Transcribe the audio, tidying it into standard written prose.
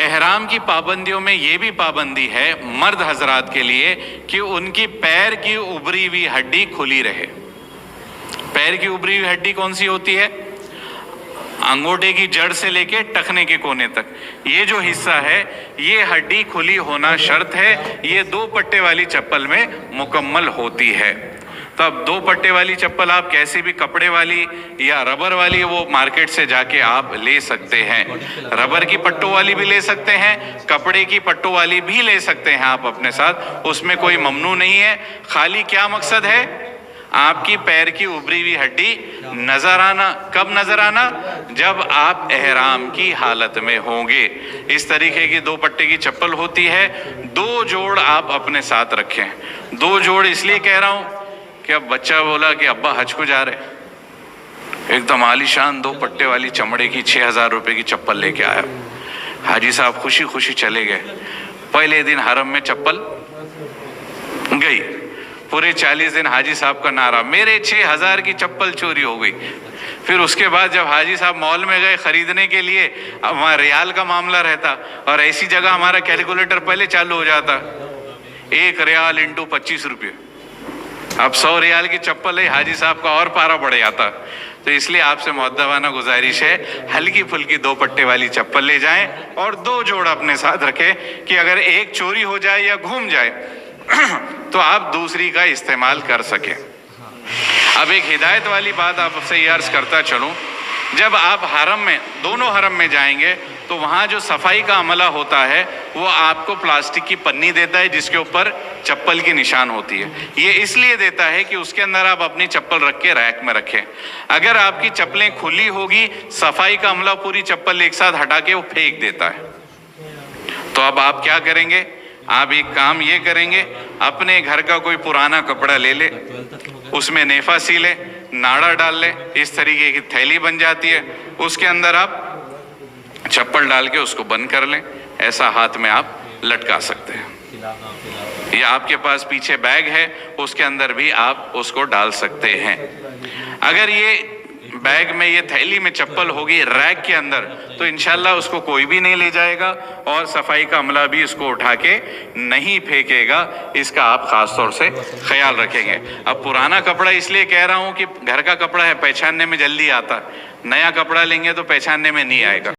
احرام کی پابندیوں میں یہ بھی پابندی ہے مرد حضرات کے لیے کہ ان کی پیر کی ابری ہوئی ہڈی کھلی رہے۔ پیر کی ابری ہوئی ہڈی کون سی ہوتی ہے؟ انگوٹھے کی جڑ سے لے کے ٹخنے کے کونے تک یہ جو حصہ ہے یہ ہڈی کھلی ہونا شرط ہے۔ یہ 2 پٹے والی چپل میں مکمل ہوتی ہے۔ تو اب 2 پٹے والی چپل آپ کیسی بھی کپڑے والی یا ربر والی وہ مارکیٹ سے جا کے آپ لے سکتے ہیں۔ ربر کی پٹوں والی بھی لے سکتے ہیں، کپڑے کی پٹوں والی بھی لے سکتے ہیں آپ اپنے ساتھ، اس میں کوئی ممنوع نہیں ہے۔ خالی کیا مقصد ہے؟ آپ کی پیر کی ابری ہوئی ہڈی نظر آنا۔ کب نظر آنا؟ جب آپ احرام کی حالت میں ہوں گے۔ اس طریقے کی 2 پٹے کی چپل ہوتی ہے، 2 جوڑ آپ اپنے ساتھ رکھیں۔ 2 جوڑ اس لیے کہہ رہا ہوں کہ اب بچہ بولا کہ ابا حج کو جا رہے، ایک دم عالی شان 2 پٹے والی چمڑے کی 6000 روپے کی چپل لے کے آیا۔ حاجی صاحب خوشی خوشی چلے گئے۔ پہلے دن حرم میں چپل گئی، پورے 40 دن حاجی صاحب کا نعرہ میرے 6000 کی چپل چوری ہو گئی۔ پھر اس کے بعد جب حاجی صاحب مال میں گئے خریدنے کے لیے، وہاں ریال کا معاملہ رہتا اور ایسی جگہ ہمارا کیلکولیٹر پہلے چالو ہو جاتا، 1 ریال انٹو 25 روپے۔ اب 100 ریال کی چپل ہے، حاجی صاحب کا اور پارا بڑھ جاتا۔ تو اس لیے آپ سے مؤدبانہ گزارش ہے ہلکی پھلکی 2 پٹے والی چپل لے جائیں اور 2 جوڑ اپنے ساتھ رکھیں کہ اگر ایک چوری ہو جائے یا گھوم جائے تو آپ دوسری کا استعمال کر سکیں۔ اب ایک ہدایت والی بات آپ سے یہ عرض کرتا چلوں، جب آپ حرم میں دونوں حرم میں جائیں گے تو وہاں جو صفائی کا عملہ ہوتا ہے وہ آپ کو پلاسٹک کی پنی دیتا ہے جس کے اوپر چپل کی نشان ہوتی ہے۔ یہ اس لیے دیتا ہے کہ اس کے اندر آپ اپنی چپل رکھ کے ریک میں رکھیں۔ اگر آپ کی چپلیں کھلی ہوگی، صفائی کا عملہ پوری چپل ایک ساتھ ہٹا کے وہ پھینک دیتا ہے۔ تو اب آپ کیا کریں گے؟ آپ ایک کام یہ کریں گے، اپنے گھر کا کوئی پرانا کپڑا لے لے، اس میں نیفا سی لے، ناڑا ڈال لے، اس طریقے کی تھیلی بن جاتی ہے، اس کے اندر آپ چپل ڈال کے اس کو بند کر لیں، ایسا ہاتھ میں آپ لٹکا سکتے ہیں۔ یا آپ کے پاس پیچھے بیگ ہے، اس کے اندر بھی آپ اس کو ڈال سکتے ہیں۔ اگر یہ بیگ میں یہ تھیلی میں چپل ہوگی ریک کے اندر تو انشاءاللہ اس کو کوئی بھی نہیں لے جائے گا اور صفائی کا عملہ بھی اس کو اٹھا کے نہیں پھینکے گا۔ اس کا آپ خاص طور سے خیال رکھیں گے۔ اب پرانا کپڑا اس لیے کہہ رہا ہوں کہ گھر کا کپڑا ہے، پہچاننے میں جلدی آتا، نیا کپڑا لیں گے تو پہچاننے میں نہیں آئے گا۔